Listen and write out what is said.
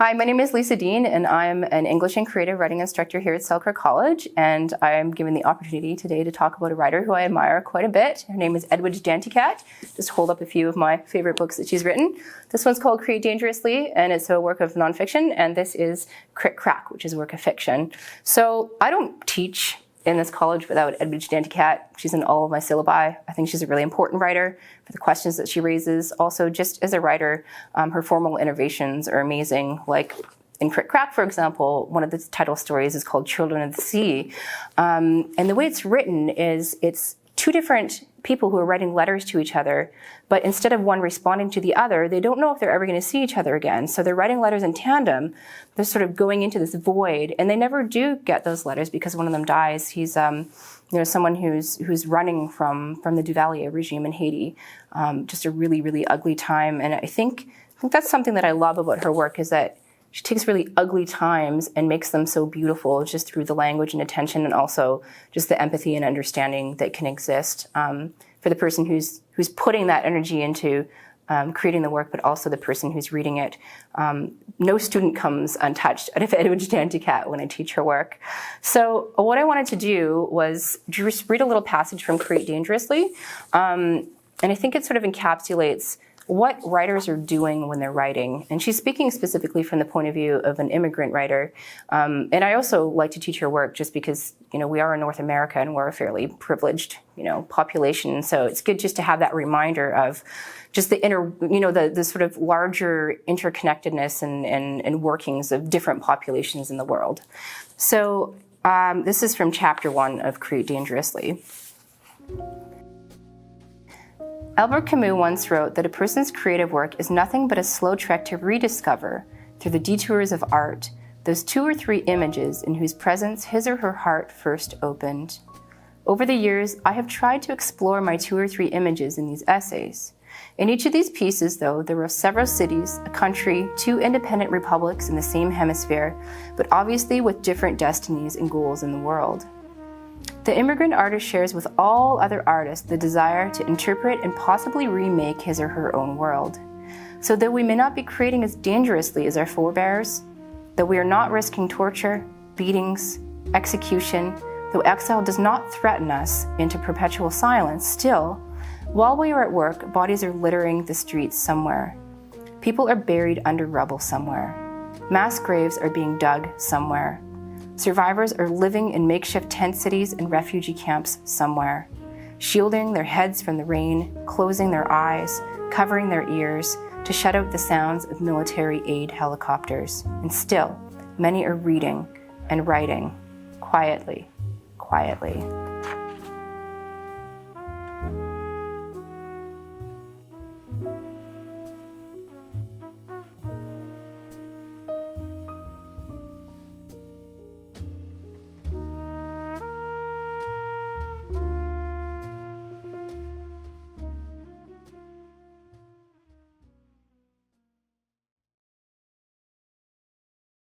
Hi, my name is Leesa Dean, and I'm an English and creative writing instructor here at Selkirk College, and I am given the opportunity today to talk about a writer who I admire quite a bit. Her name is Edwidge Danticat. Just hold up a few of my favorite books that she's written. This one's called Create Dangerously, and it's a work of nonfiction, and this is Krak, which is a work of fiction. So I don't teach in this college without Edwidge Danticat. She's in all of my syllabi. I think she's a really important writer for the questions that she raises. Also, just as a writer, her formal innovations are amazing. Like in Krak, for example, one of the title stories is called Children of the Sea. And the way it's written is it's two different people who are writing letters to each other, but instead of one responding to the other, they don't know if they're ever going to see each other again. So they're writing letters in tandem. They're sort of going into this void, and they never do get those letters because one of them dies. He's someone who's running from the Duvalier regime in Haiti. Just a really, really ugly time. And I think that's something that I love about her work, is that she takes really ugly times and makes them so beautiful just through the language and attention, and also just the empathy and understanding that can exist for the person who's putting that energy into creating the work, but also the person who's reading it. No student comes untouched out of Edwidge Danticat when I teach her work. So what I wanted to do was just read a little passage from Create Dangerously, and I think it sort of encapsulates what writers are doing when they're writing. And she's speaking specifically from the point of view of an immigrant writer. And I also like to teach her work just because, we are in North America and we're a fairly privileged, population. So it's good just to have that reminder of just the inner, the sort of larger interconnectedness and workings of different populations in the world. So this is from chapter 1 of Create Dangerously. Albert Camus once wrote that a person's creative work is nothing but a slow trek to rediscover, through the detours of art, those 2 or 3 images in whose presence his or her heart first opened. Over the years, I have tried to explore my 2 or 3 images in these essays. In each of these pieces, though, there were several cities, a country, 2 independent republics in the same hemisphere, but obviously with different destinies and goals in the world. The immigrant artist shares with all other artists the desire to interpret and possibly remake his or her own world. So though we may not be creating as dangerously as our forebears, though we are not risking torture, beatings, execution, though exile does not threaten us into perpetual silence, still, while we are at work, bodies are littering the streets somewhere. People are buried under rubble somewhere. Mass graves are being dug somewhere. Survivors are living in makeshift tent cities and refugee camps somewhere, shielding their heads from the rain, closing their eyes, covering their ears to shut out the sounds of military aid helicopters. And still, many are reading and writing quietly, quietly.